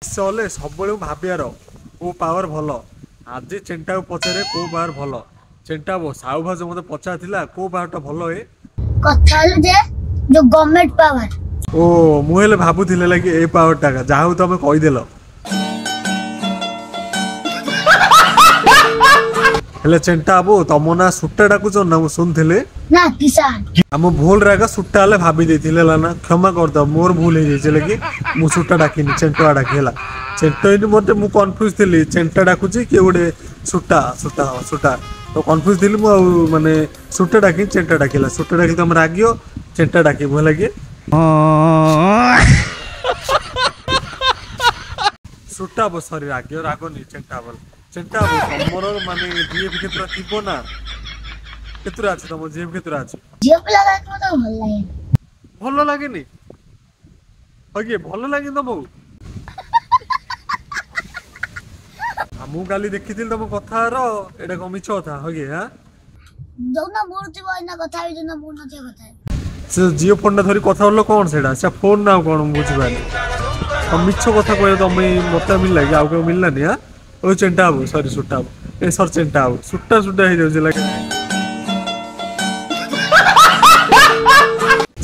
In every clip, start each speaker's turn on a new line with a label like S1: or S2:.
S1: चले सब भावियार को पावर भल आज चेंटा को पचारे को पावर भल चेंटा वो साहु भाज मत पचार को पावर टा भल ए
S2: कथा जे जो गवर्नमेंट पावर
S1: ओ मुहेले भाबुथिले लागी ए पावर टा जाहु तमे कहि देलो हेले चेंटा बाबू तम ना सुट्टा डाकु जो ना सुनथिले
S2: ना किसान
S1: हम भूल रागा सुट्टा ले भाबी देथिले ना क्षमा कर दो मोर भूल हे जे लगी मु सुट्टा डाकिनी चेंटा डाकेला चेंटा इन मते मु कंफ्यूज थिली चेंटा डाकुची के ओडे सुट्टा सुट्टा सुट्टा तो कंफ्यूज थिली मु माने सुट्टा डाकी चेंटा डाकेला सुट्टा डाकी तम रागियो चेंटा डाकी भो लागे सुट्टा बो सॉरी रागियो रागोनी चेंटा बोल चेंटा बो तमरो माने जीएफ केतरा थिबो ना केतरा আছে तम जीएफ केतरा আছে
S2: जीएफ लगा के तो
S1: भल लागेनी ओके भल लागे तमको हमू काली देखिथिल तम कथा रो एटा कमिछ था होगे हां
S2: जोना मूर्ति बना कथा है जोना मूर्ति नथिया कथा
S1: से जियो फोन धरी कथा होलो कोन सेडा से फोन ना कोन बुझबानी हम मिछ कथा कहले तमे मते मिल लागे आउ के मिललानी हां ओ चेंटा बाबू सॉरी सुट्टा बाबू ए सर चेंटा बाबू सुट्टा सुट्टा हे जाउ लागे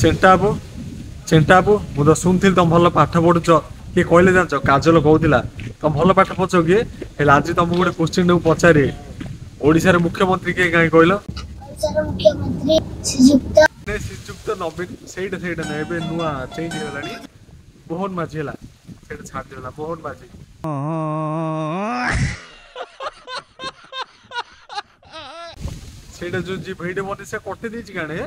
S1: चेंटा बाबू मु तो सुनथिल तुम भल पाठ पढुछ के कहले जानछ काजल कहउतिला तुम भल पाठ पढछ के हेला आज तुम गोटे क्वेश्चन नु पचारे ओडिसा रे मुख्यमंत्री के काई कहलो
S2: ओडिसा रे मुख्यमंत्री
S1: श्रीजुक्त नवीन सेटा नै एबे नुआ चेंज हेलानी मोहन माझी हेला सेटा छाड़ देला मोहन माझी सेटा जो जी भिडियो मते से कटि दिछि गाने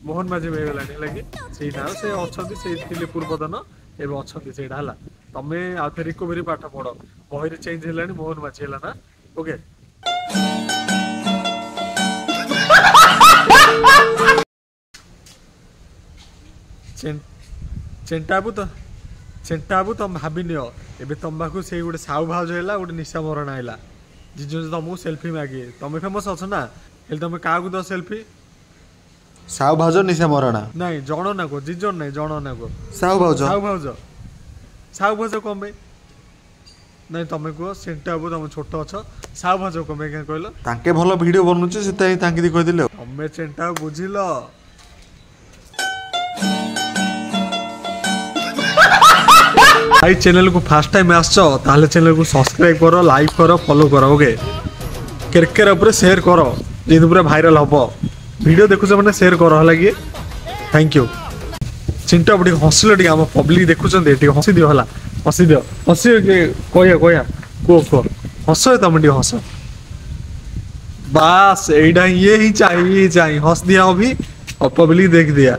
S1: मोहन माझी हेलानी लागी सेटा से अछंती से थिले पूर्वतन एबे अछंती सेटा हला तमे आ फेर रिकवरी पाठ पढो बहिरे चेंज हेलानी मोहन माझी हेला ना ओके चेंटाबू तुम भाभी नियो एबे तुम बाकू से गोटे साहु भाज हैला गोटे निशा मरण आइला जिजो तुमको सेल्फी मागे तुम फेमस अछ ना हेल तुम का दो सेल्फी
S3: साहु भाज निशा मरणा
S1: नहीं जण ना को जिजो नहीं जण ना को
S3: साहु
S1: भाज कमे नहीं तुम को चेंटाबू तुम छोट अछ साहु भाज कमे क्या कहलो
S3: ताके भलो वीडियो बनउछ सेताई ताके दी कह दिले
S1: तुम चेंटा बुझिलो भाई चैनल को फर्स्ट टाइम आसचो ताले चैनल को सब्सक्राइब करो लाइक करो फॉलो करो ओके केरकेर ऊपर शेयर करो जेन पूरा वायरल हबो वीडियो देखुछ माने शेयर करो हला कि थैंक यू चिंटा बडी हसलो टी हम पब्लिक देखुछन टी हसी दियो हला हसी दियो हसी के कोया को हसो तुम टी हसो बस एडा ये ही चाहिए हंस दिया अभी और पब्लिक देख दिया।